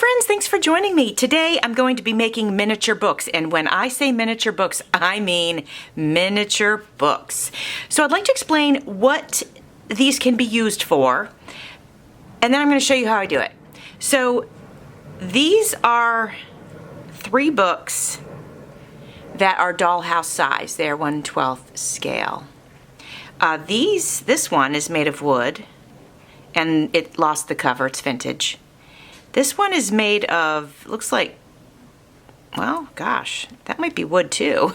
friends, thanks for joining me. Today I'm going to be making miniature books, and when I say miniature books, I mean miniature books. So I'd like to explain what these can be used for, and then I'm going to show you how I do it. So these are 3 books that are dollhouse size. They're 1/12 scale. This one is made of wood, and it lost the cover, it's vintage. This one is made of, looks like, well, gosh, that might be wood too.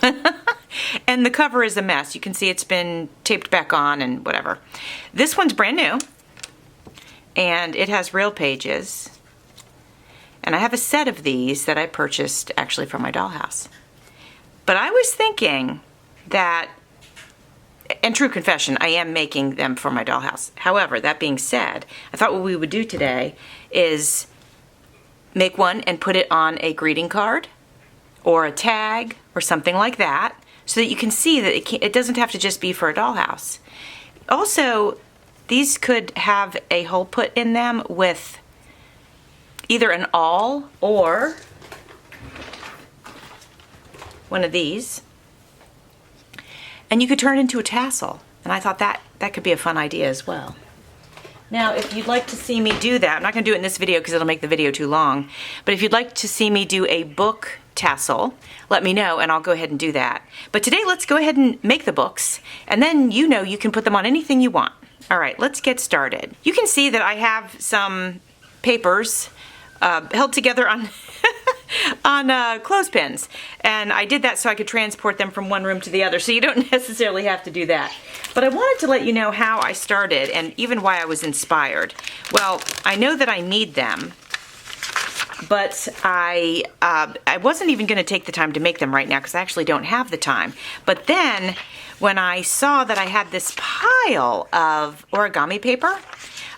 And the cover is a mess. You can see it's been taped back on and whatever. This one's brand new, and it has real pages. And I have a set of these that I purchased actually from my dollhouse. But I was thinking that, and true confession, I am making them for my dollhouse. However, that being said, I thought what we would do today is make one and put it on a greeting card or a tag or something like that, so that you can see that it doesn't have to just be for a dollhouse. Also, these could have a hole put in them with either an awl or one of these, and you could turn it into a tassel. And I thought that could be a fun idea as well. Now, if you'd like to see me do that, I'm not going to do it in this video because it'll make the video too long, but if you'd like to see me do a book tassel, let me know and I'll go ahead and do that. But today, let's go ahead and make the books, and then you can put them on anything you want. All right, let's get started. You can see that I have some papers held together on on clothespins, and I did that so I could transport them from one room to the other, so you don't necessarily have to do that. But I wanted to let you know how I started and even why I was inspired. Well, I know that I need them, but I wasn't even going to take the time to make them right now because I actually don't have the time. But then when I saw that I had this pile of origami paper,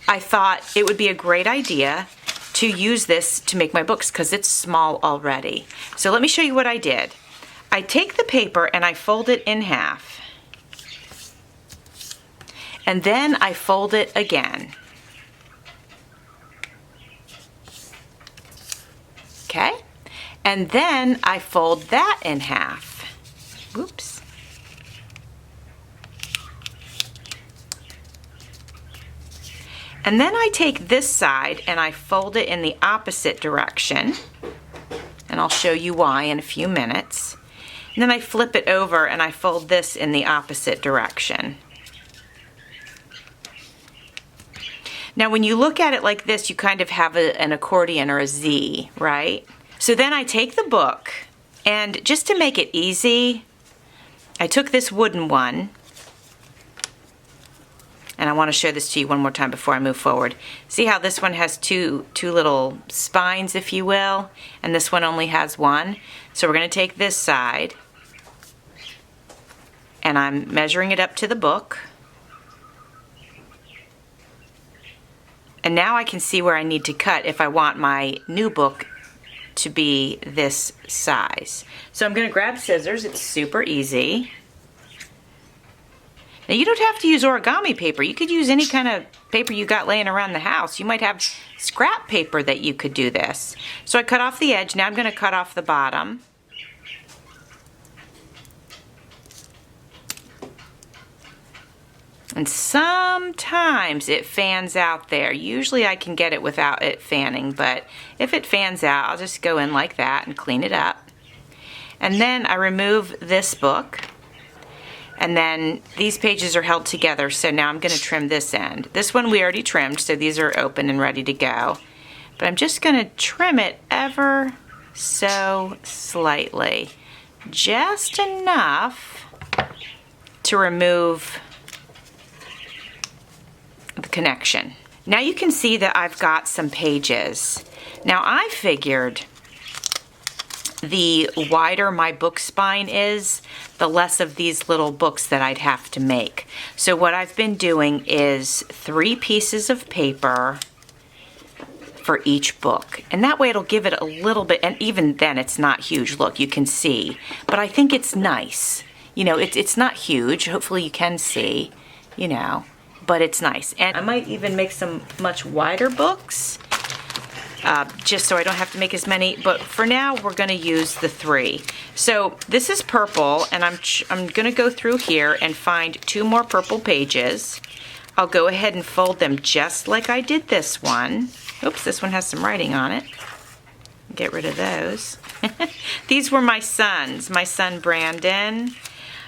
I thought it would be a great idea to use this to make my books because it's small already. So let me show you what I did. I take the paper and I fold it in half. And then I fold it again. Okay? And then I fold that in half. Whoops. And then I take this side and I fold it in the opposite direction. And I'll show you why in a few minutes. And then I flip it over and I fold this in the opposite direction. Now when you look at it like this, you kind of have an accordion or a Z, right? So then I take the book, and just to make it easy, I took this wooden one. And I want to show this to you one more time before I move forward. See how this one has two little spines, if you will, and this one only has one? So we're going to take this side, and I'm measuring it up to the book. And now I can see where I need to cut if I want my new book to be this size. So I'm going to grab scissors. It's super easy. Now you don't have to use origami paper. You could use any kind of paper you got laying around the house. You might have scrap paper that you could do this. So I cut off the edge. Now I'm going to cut off the bottom. And sometimes it fans out there. Usually I can get it without it fanning, but if it fans out, I'll just go in like that and clean it up. And then I remove this book. And then these pages are held together, so now I'm going to trim this end. This one we already trimmed, so these are open and ready to go. But I'm just going to trim it ever so slightly. Just enough to remove the connection. Now you can see that I've got some pages. Now I figured the wider my book spine is, the less of these little books that I'd have to make. So what I've been doing is 3 pieces of paper for each book. And that way it'll give it a little bit, and even then it's not huge. Look, you can see. But I think it's nice. You know, it's not huge. Hopefully you can see, you know, but it's nice. And I might even make some much wider books just so I don't have to make as many. But for now, we're going to use the 3. So this is purple, and I'm going to go through here and find 2 more purple pages. I'll go ahead and fold them just like I did this one. Oops, this one has some writing on it. Get rid of those. These were my son's. My son Brandon.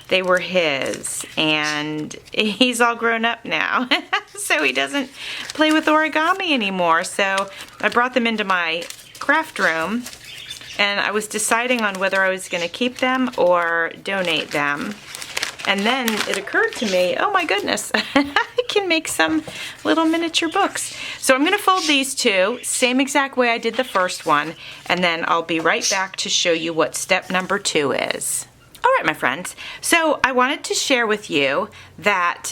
They were his, and he's all grown up now, so he doesn't play with origami anymore. So I brought them into my craft room, and I was deciding on whether I was going to keep them or donate them. And then it occurred to me, oh my goodness, I can make some little miniature books. So I'm going to fold these 2, same exact way I did the first one, and then I'll be right back to show you what step number 2 is. All right, my friends. So I wanted to share with you that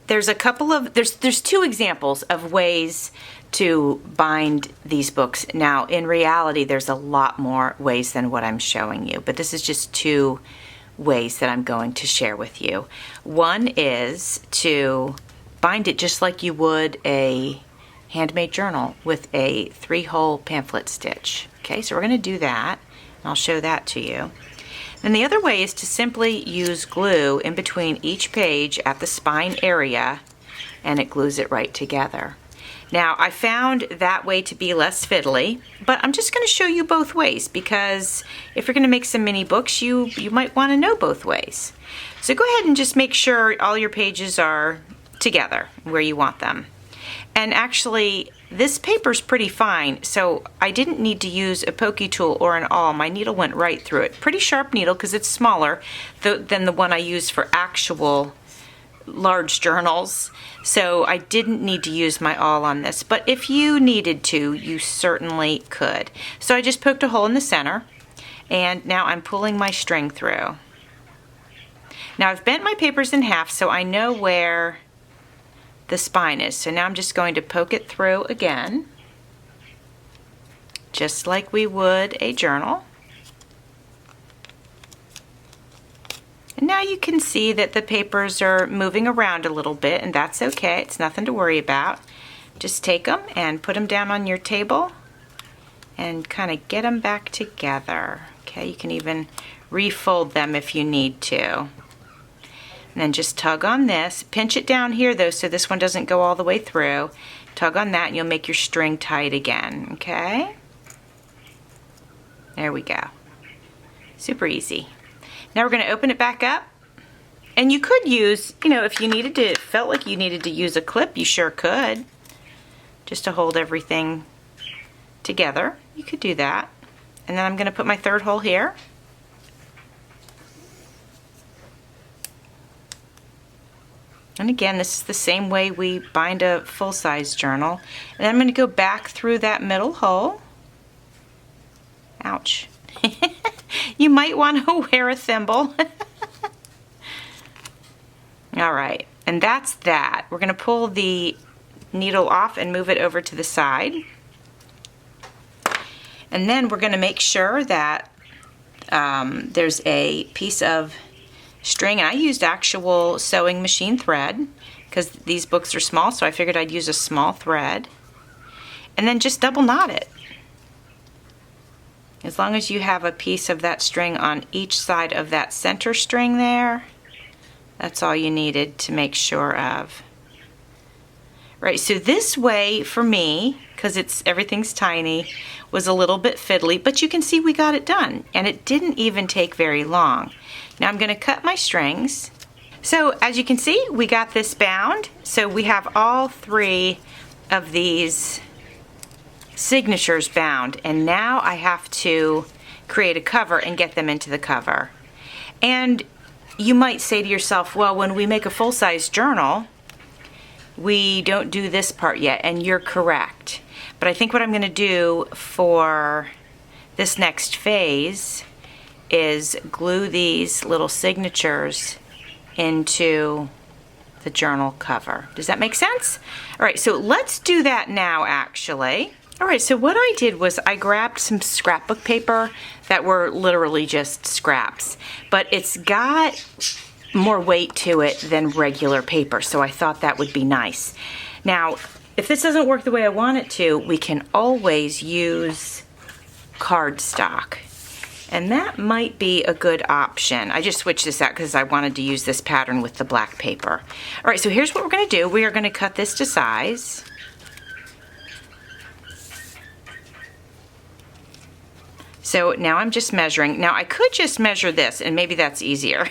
there's there's 2 examples of ways to bind these books. Now, in reality, there's a lot more ways than what I'm showing you, but this is just 2 ways that I'm going to share with you. One is to bind it just like you would a handmade journal with a 3-hole pamphlet stitch. Okay, so we're going to do that, and I'll show that to you. And the other way is to simply use glue in between each page at the spine area, and it glues it right together. Now, I found that way to be less fiddly, but I'm just going to show you both ways, because if you're going to make some mini books, you might want to know both ways. So go ahead and just make sure all your pages are together where you want them. And actually, this paper's pretty fine, so I didn't need to use a pokey tool or an awl. My needle went right through it. Pretty sharp needle because it's smaller than the one I use for actual large journals. So I didn't need to use my awl on this, but if you needed to, you certainly could. So I just poked a hole in the center, and now I'm pulling my string through. Now I've bent my papers in half so I know where the spine is. So now I'm just going to poke it through again, just like we would a journal. And now you can see that the papers are moving around a little bit, and that's okay. It's nothing to worry about. Just take them and put them down on your table and kind of get them back together. Okay, you can even refold them if you need to. And then just tug on this. Pinch it down here though so this one doesn't go all the way through. Tug on that and you'll make your string tight again, okay? There we go. Super easy. Now we're going to open it back up. And you could use, if you needed to, felt like you needed to use a clip, you sure could. Just to hold everything together. You could do that. And then I'm going to put my 3rd hole here. And again, this is the same way we bind a full-size journal. And I'm going to go back through that middle hole. Ouch. You might want to wear a thimble. All right, and that's that. We're going to pull the needle off and move it over to the side. And then we're going to make sure that there's a piece of string, and I used actual sewing machine thread because these books are small, so I figured I'd use a small thread. And then just double knot it. As long as you have a piece of that string on each side of that center string there, that's all you needed to make sure of. Right, so this way for me, because everything's tiny, was a little bit fiddly, but you can see we got it done, and it didn't even take very long. Now I'm going to cut my strings. So as you can see, we got this bound. So we have all 3 of these signatures bound, and now I have to create a cover and get them into the cover. And you might say to yourself, well, when we make a full-size journal, we don't do this part yet, and you're correct. But I think what I'm going to do for this next phase is glue these little signatures into the journal cover. Does that make sense? All right, so let's do that now, actually. All right, so what I did was I grabbed some scrapbook paper that were literally just scraps, but it's got more weight to it than regular paper, so I thought that would be nice. Now, if this doesn't work the way I want it to, we can always use cardstock. And that might be a good option. I just switched this out because I wanted to use this pattern with the black paper. All right, so here's what we're going to do. We are going to cut this to size. So now I'm just measuring. Now I could just measure this and maybe that's easier.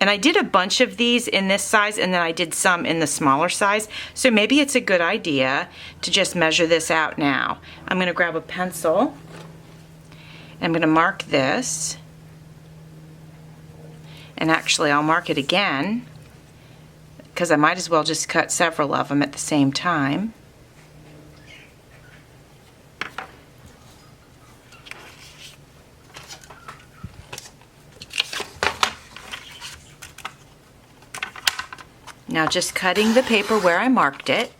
And I did a bunch of these in this size and then I did some in the smaller size. So maybe it's a good idea to just measure this out now. I'm going to grab a pencil. I'm going to mark this, and actually I'll mark it again because I might as well just cut several of them at the same time. Now just cutting the paper where I marked it.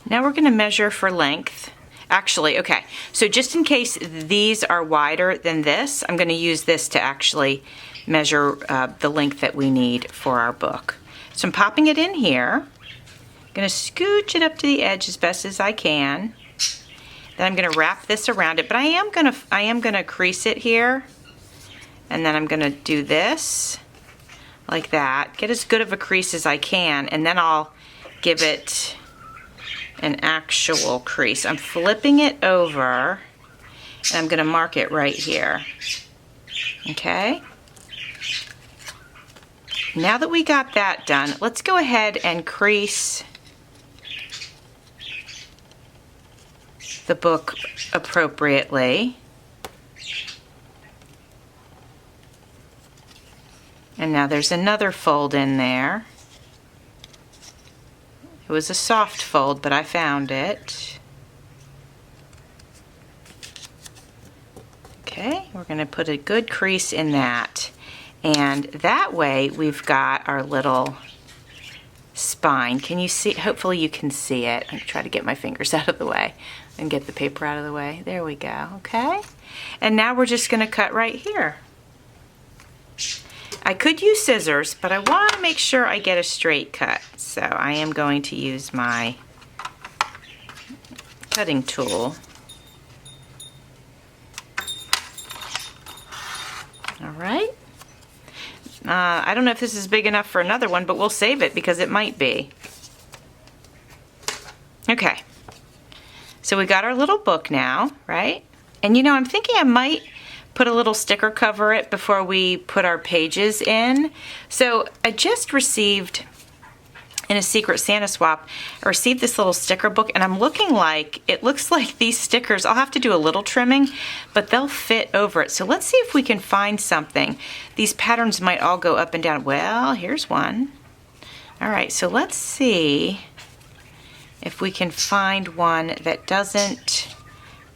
Now we're going to measure for length. Actually, okay, so just in case these are wider than this, I'm going to use this to actually measure the length that we need for our book. So I'm popping it in here. I'm going to scooch it up to the edge as best as I can. Then I'm going to wrap this around it, but I am going to crease it here. And then I'm going to do this like that. Get as good of a crease as I can, and then I'll give it an actual crease. I'm flipping it over and I'm going to mark it right here. Okay? Now that we got that done, let's go ahead and crease the book appropriately. And now there's another fold in there. It was a soft fold, but I found it. Okay, we're going to put a good crease in that. And that way we've got our little spine. Can you see? Hopefully you can see it. I'm going to try to get my fingers out of the way and get the paper out of the way. There we go, okay? And now we're just going to cut right here. I could use scissors, but I want to make sure I get a straight cut. So I am going to use my cutting tool. All right. I don't know if this is big enough for another one, but we'll save it because it might be. Okay. So we got our little book now, right? And you know, I'm thinking I might put a little sticker cover it before we put our pages in. So I just received in a Secret Santa swap, I received this little sticker book, and I'm looking like, it looks like these stickers, I'll have to do a little trimming, but they'll fit over it. So let's see if we can find something. These patterns might all go up and down. Well, here's one. All right, so let's see if we can find one that doesn't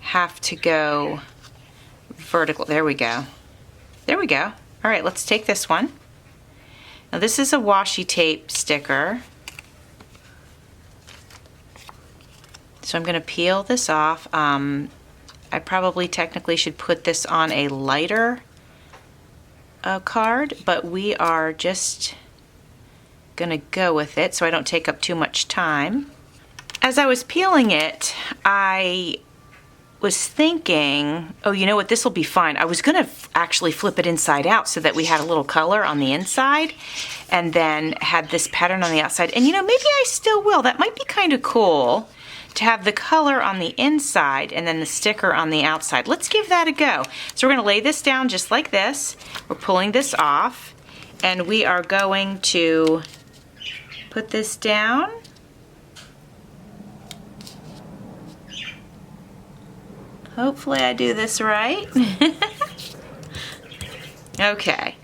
have to go vertical. There we go. There we go. All right, let's take this one. Now this is a washi tape sticker. So I'm going to peel this off. I probably technically should put this on a lighter card, but we are just going to go with it so I don't take up too much time. As I was peeling it, I was thinking, oh, you know what, this will be fine. I was going to actually flip it inside out so that we had a little color on the inside and then had this pattern on the outside. And you know, maybe I still will. That might be kind of cool to have the color on the inside and then the sticker on the outside. Let's give that a go. So we're going to lay this down just like this. We're pulling this off and we are going to put this down. Hopefully I do this right. Okay.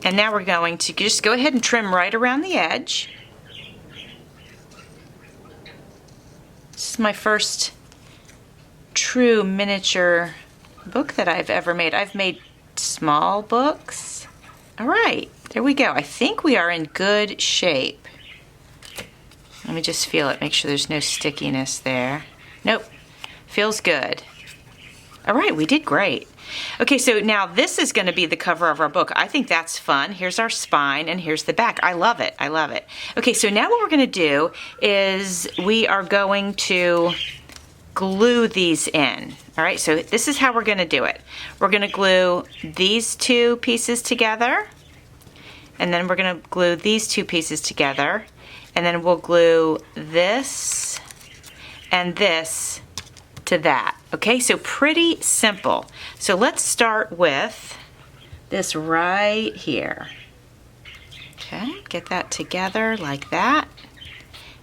And now we're going to just go ahead and trim right around the edge. This is my first true miniature book that I've ever made. I've made small books. All right, there we go. I think we are in good shape. Let me just feel it, make sure there's no stickiness there. Nope. Feels good. All right, we did great. Okay, so now this is going to be the cover of our book. I think that's fun. Here's our spine and here's the back. I love it. I love it. Okay, so now what we're going to do is we are going to glue these in. All right, so this is how we're going to do it. We're going to glue these two pieces together, and then we're going to glue these two pieces together, and then we'll glue this and this to that. Okay, so pretty simple. So let's start with this right here. Okay, get that together like that.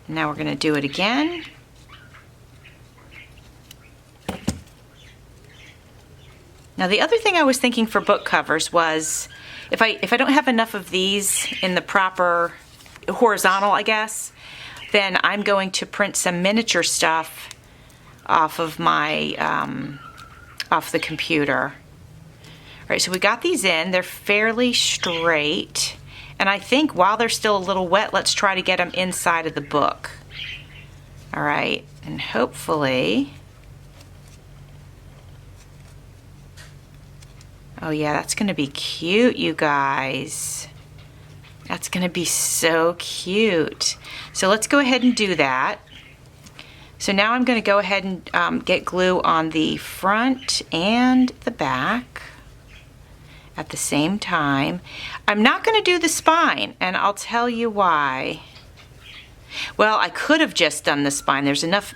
And now we're going to do it again. Now the other thing I was thinking for book covers was if I don't have enough of these in the proper horizontal, I guess, then I'm going to print some miniature stuff off of my off the computer. All right, so we got these in. They're fairly straight, and I think while they're still a little wet, let's try to get them inside of the book. All right, and hopefully, oh yeah, that's gonna be cute, you guys. That's gonna be so cute. So let's go ahead and do that. So now I'm gonna go ahead and get glue on the front and the back at the same time. I'm not gonna do the spine, and I'll tell you why. Well, I could have just done the spine. There's enough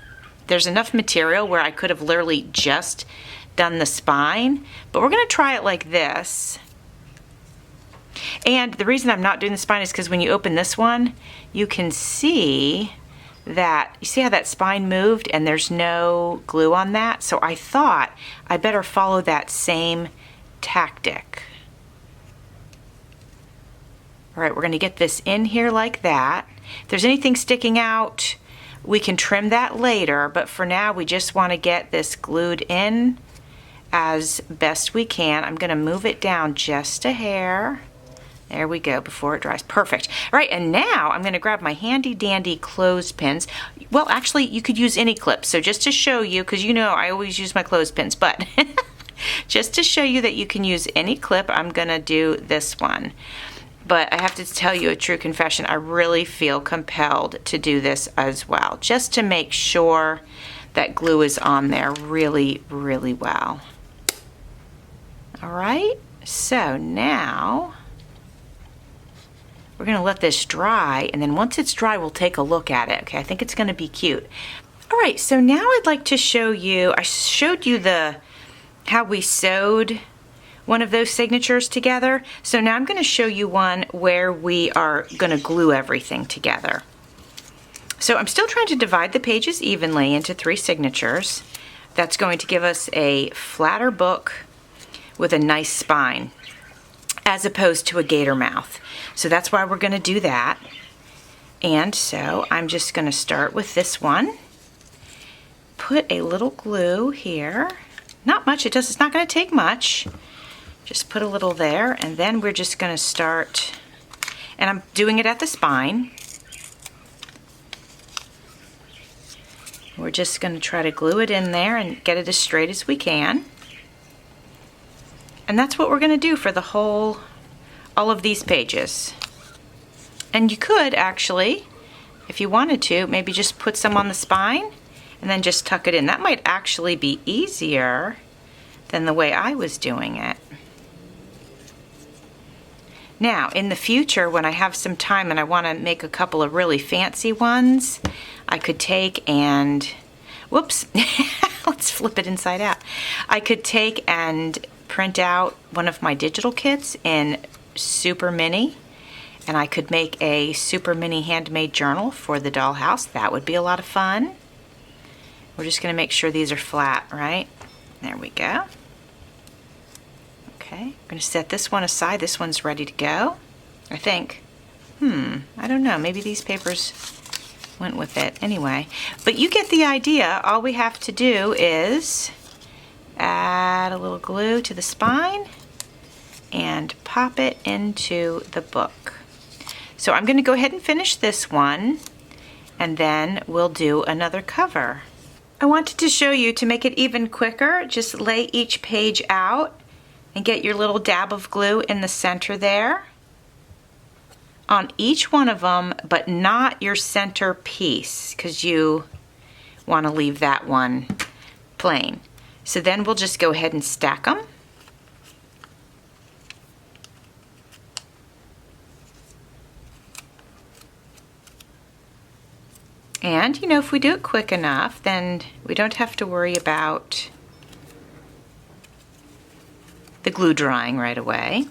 material where I could have literally just done the spine, but we're gonna try it like this. And the reason I'm not doing the spine is because when you open this one, you can see that, you see how that spine moved and there's no glue on that? So I thought I better follow that same tactic. All right, we're gonna get this in here like that. If there's anything sticking out, we can trim that later, but for now we just wanna get this glued in as best we can. I'm gonna move it down just a hair. There we go, before it dries. Perfect. All right, and now I'm gonna grab my handy dandy clothespins. Well, actually, you could use any clips. So just to show you, because you know I always use my clothespins, but just to show you that you can use any clip, I'm gonna do this one. But I have to tell you a true confession, I really feel compelled to do this as well, just to make sure that glue is on there really, really well. All right, so now we're gonna let this dry, and then once it's dry, we'll take a look at it. Okay, I think it's gonna be cute. All right, so now I'd like to show you, I showed you how we sewed one of those signatures together. So now I'm gonna show you one where we are gonna glue everything together. So I'm still trying to divide the pages evenly into 3 signatures. That's going to give us a flatter book with a nice spine, as opposed to a gator mouth. So that's why we're gonna do that. And so I'm just gonna start with this one. Put a little glue here. Not much, it's not gonna take much. Just put a little there, and then we're just gonna start, and I'm doing it at the spine. We're just gonna try to glue it in there and get it as straight as we can. And that's what we're gonna do for all of these pages. And you could actually, if you wanted to, maybe just put some on the spine and then just tuck it in. That might actually be easier than the way I was doing it. Now, in the future, when I have some time and I wanna make a couple of really fancy ones, I could take and, whoops, let's flip it inside out. I could take and print out one of my digital kits in super mini, and I could make a super mini handmade journal for the dollhouse. That would be a lot of fun. We're just gonna make sure these are flat, right? There we go. Okay, I'm gonna set this one aside. This one's ready to go, I think. I don't know, maybe these papers went with it. Anyway, but you get the idea. All we have to do is add a little glue to the spine and pop it into the book. So I'm gonna go ahead and finish this one, and then we'll do another cover. I wanted to show you, to make it even quicker, just lay each page out and get your little dab of glue in the center there on each one of them, but not your center piece, because you want to leave that one plain. So then we'll just go ahead and stack them. And, you know, if we do it quick enough, then we don't have to worry about the glue drying right away.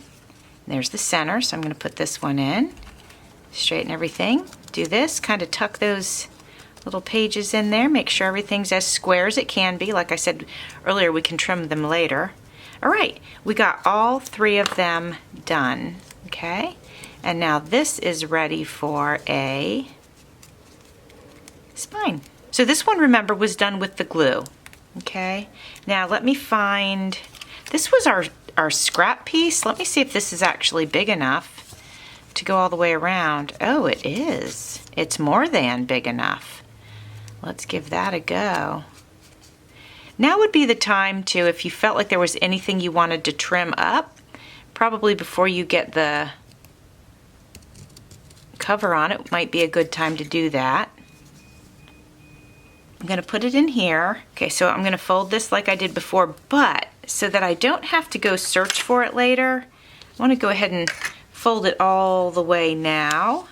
There's the center, so I'm going to put this one in, straighten everything, do this, kind of tuck those little pages in there, make sure everything's as square as it can be. Like I said earlier, we can trim them later. All right, we got all 3 of them done, okay? And now this is ready for a spine. So this one, remember, was done with the glue, okay? Now let me find, this was our scrap piece. Let me see if this is actually big enough to go all the way around. Oh, it is. It's more than big enough. Let's give that a go. Now would be the time to, if you felt like there was anything you wanted to trim up, probably before you get the cover on, it might be a good time to do that. I'm going to put it in here. Okay, so I'm going to fold this like I did before, but so that I don't have to go search for it later, I want to go ahead and fold it all the way now,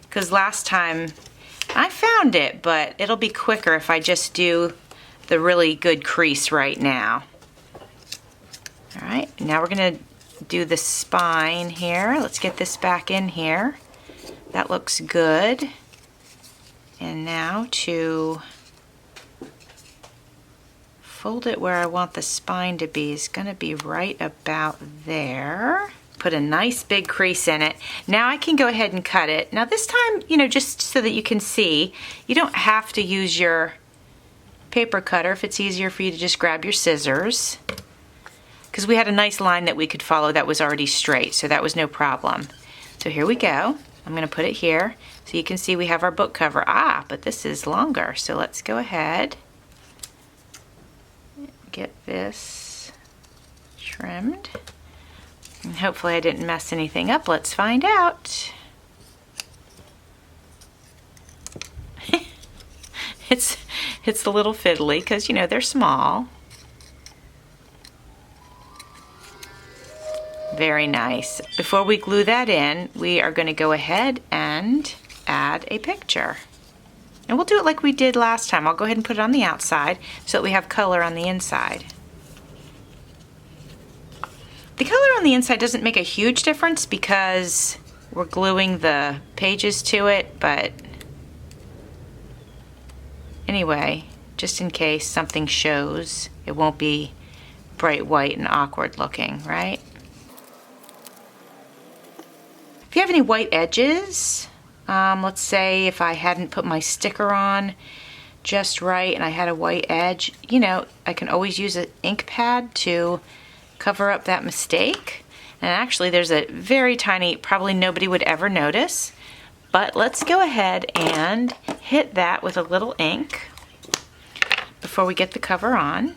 because last time I found it, but it'll be quicker if I just do the really good crease right now. All right, now we're going to do the spine here. Let's get this back in here. That looks good. And now to fold it where I want the spine to be is going to be right about there. Put a nice big crease in it. Now I can go ahead and cut it. Now this time, you know, just so that you can see, you don't have to use your paper cutter if it's easier for you to just grab your scissors, because we had a nice line that we could follow that was already straight, so that was no problem. So here we go. I'm going to put it here so you can see we have our book cover. But this is longer, so let's go ahead. Get this trimmed. And hopefully I didn't mess anything up. Let's find out. It's a little fiddly because, you know, they're small. Very nice. Before we glue that in, we are going to go ahead and add a picture. And we'll do it like we did last time. I'll go ahead and put it on the outside so that we have color on the inside. The color on the inside doesn't make a huge difference because we're gluing the pages to it, but anyway, just in case something shows, it won't be bright white and awkward looking, right? If you have any white edges, let's say if I hadn't put my sticker on just right and I had a white edge, you know, I can always use an ink pad to cover up that mistake. And actually there's a very tiny, probably nobody would ever notice, but let's go ahead and hit that with a little ink before we get the cover on.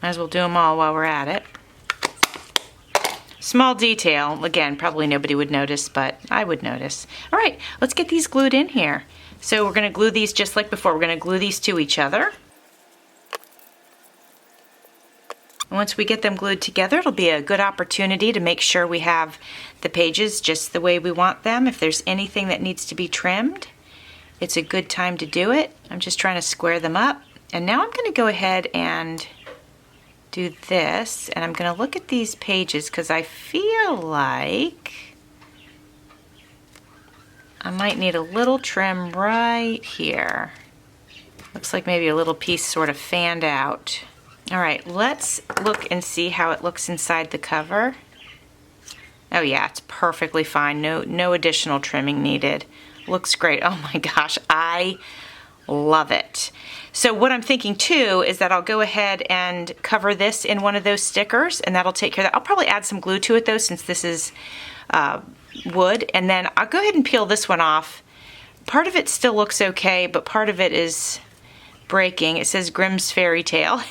Might as well do them all while we're at it. Small detail, again, probably nobody would notice, but I would notice. All right, let's get these glued in here. So we're going to glue these just like before. We're going to glue these to each other. And once we get them glued together, it'll be a good opportunity to make sure we have the pages just the way we want them. If there's anything that needs to be trimmed, it's a good time to do it. I'm just trying to square them up. And now I'm going to go ahead and do this, and I'm going to look at these pages because I feel like I might need a little trim right here. Looks like maybe a little piece sort of fanned out. All right, let's look and see how it looks inside the cover. Oh yeah, it's perfectly fine. No additional trimming needed. Looks great. Oh my gosh, I love it. So what I'm thinking too is that I'll go ahead and cover this in one of those stickers, and that'll take care of that. I'll probably add some glue to it though, since this is wood, and then I'll go ahead and peel this one off. Part of it still looks okay, but part of it is breaking. It says Grimm's Fairy Tale.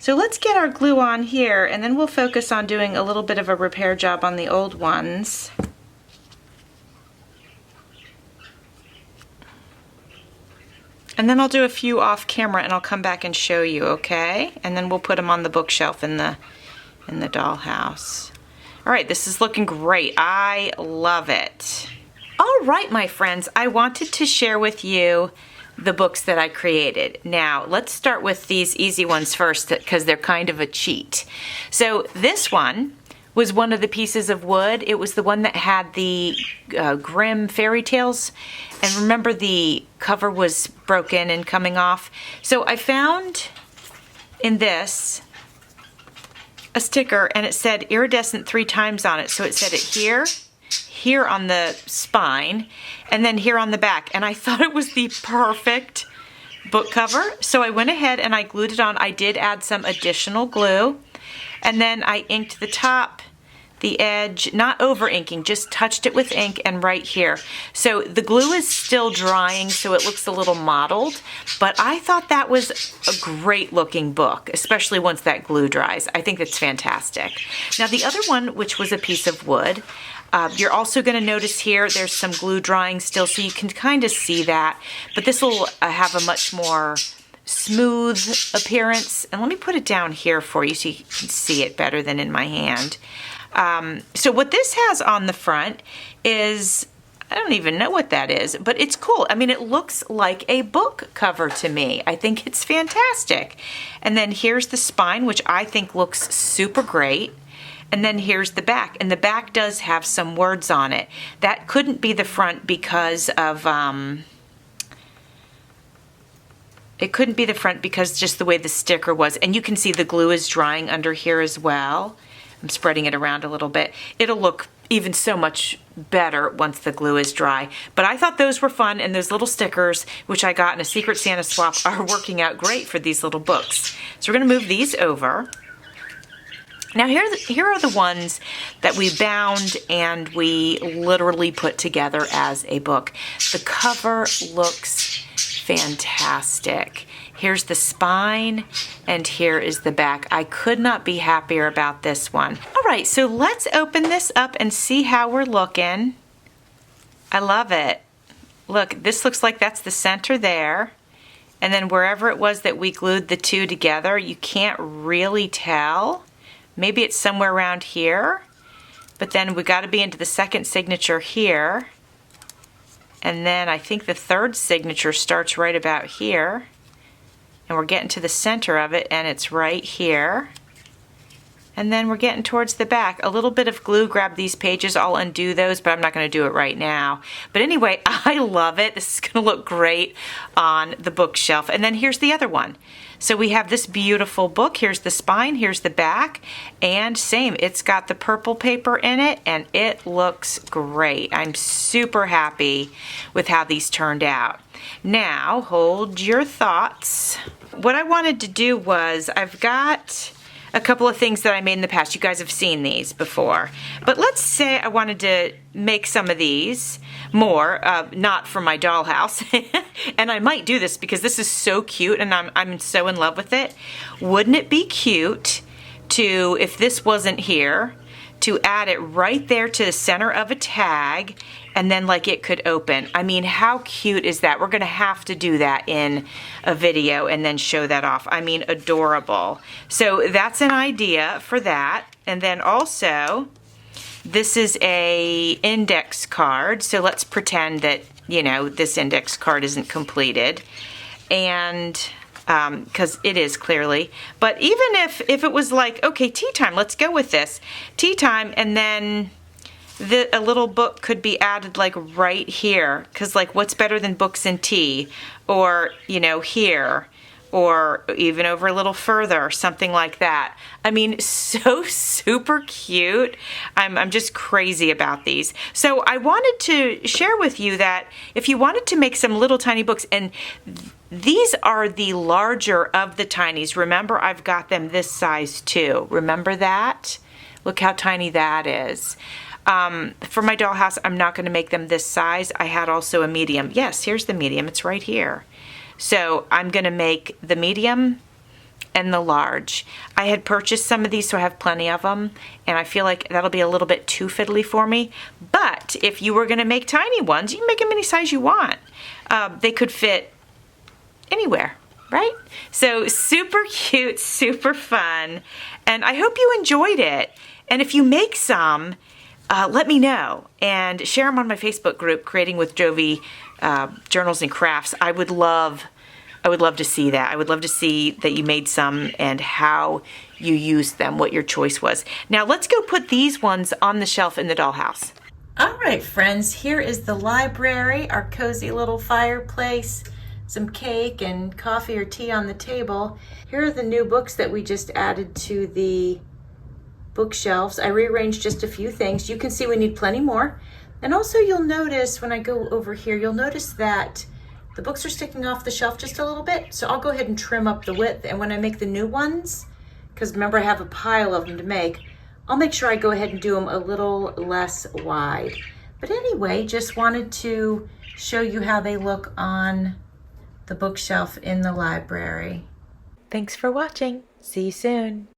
So let's get our glue on here, and then we'll focus on doing a little bit of a repair job on the old ones. And then I'll do a few off camera and I'll come back and show you, okay? And then we'll put them on the bookshelf in the dollhouse. All right, this is looking great. I love it. All right, my friends, I wanted to share with you the books that I created. Now, let's start with these easy ones first because they're kind of a cheat. So this one was one of the pieces of wood. It was the one that had the Grimm fairy tales. And remember, the cover was broken and coming off. So I found in this a sticker, and it said iridescent 3 times on it. So it said it here on the spine, and then here on the back. And I thought it was the perfect book cover. So I went ahead and I glued it on. I did add some additional glue, and then I inked the top, the edge, not over inking, just touched it with ink, and right here. So the glue is still drying, so it looks a little mottled, but I thought that was a great looking book, especially once that glue dries. I think that's fantastic. Now the other one, which was a piece of wood, you're also going to notice here there's some glue drying still, so you can kind of see that, but this will have a much more smooth appearance. And let me put it down here for you so you can see it better than in my hand. So what this has on the front is, I don't even know what that is, but it's cool. I mean, it looks like a book cover to me. I think it's fantastic. And then here's the spine, which I think looks super great. And then here's the back, and the back does have some words on it. That couldn't be the front because of, it couldn't be the front because just the way the sticker was. And you can see the glue is drying under here as well. I'm spreading it around a little bit. It'll look even so much better once the glue is dry. But I thought those were fun, and those little stickers, which I got in a Secret Santa swap, are working out great for these little books. So we're gonna move these over. Now here are the ones that we bound and we literally put together as a book. The cover looks fantastic. Here's the spine, and here is the back. I could not be happier about this one. All right, so let's open this up and see how we're looking. I love it. Look, this looks like that's the center there. And then wherever it was that we glued the two together, you can't really tell. Maybe it's somewhere around here, but then we got to be into the second signature here. And then I think the third signature starts right about here. And we're getting to the center of it, and it's right here. And then we're getting towards the back. A little bit of glue grabbed these pages. I'll undo those, but I'm not going to do it right now. But anyway, I love it. This is going to look great on the bookshelf. And then here's the other one. So we have this beautiful book. Here's the spine, here's the back, and same, it's got the purple paper in it, and it looks great. I'm super happy with how these turned out. Now, hold your thoughts. What I wanted to do was, I've got a couple of things that I made in the past. You guys have seen these before. But let's say I wanted to make some of these more, not for my dollhouse. And I might do this because this is so cute and I'm so in love with it. Wouldn't it be cute to, if this wasn't here, to add it right there to the center of a tag, and then like it could open. I mean, how cute is that? We're gonna have to do that in a video and then show that off. I mean, adorable. So that's an idea for that. And then also, this is a index card. So let's pretend that, you know, this index card isn't completed. And because it is clearly, but even if it was like, okay, tea time, let's go with this. Tea time, and then a little book could be added like right here, because like what's better than books and tea? Or, you know, here, or even over a little further, something like that. I mean, so super cute. I'm just crazy about these. So I wanted to share with you that if you wanted to make some little tiny books, and these are the larger of the tinies. Remember, I've got them this size too. Remember that? Look how tiny that is. For my dollhouse, I'm not going to make them this size. I had also a medium. Yes, here's the medium. It's right here. So I'm going to make the medium, and the large. I had purchased some of these, so I have plenty of them, and I feel like that'll be a little bit too fiddly for me. But if you were gonna make tiny ones, you can make them any size you want. They could fit anywhere, right? So super cute, super fun, and I hope you enjoyed it. And if you make some, let me know and share them on my Facebook group, Creating with Jovi Journals and Crafts. I would love to see that. I would love to see that you made some and how you used them, what your choice was. Now let's go put these ones on the shelf in the dollhouse. All right, friends, here is the library, our cozy little fireplace, some cake and coffee or tea on the table. Here are the new books that we just added to the bookshelves. I rearranged just a few things. You can see we need plenty more. And also you'll notice when I go over here, you'll notice that the books are sticking off the shelf just a little bit. So I'll go ahead and trim up the width. And when I make the new ones, because remember I have a pile of them to make, I'll make sure I go ahead and do them a little less wide. But anyway, just wanted to show you how they look on the bookshelf in the library. Thanks for watching. See you soon.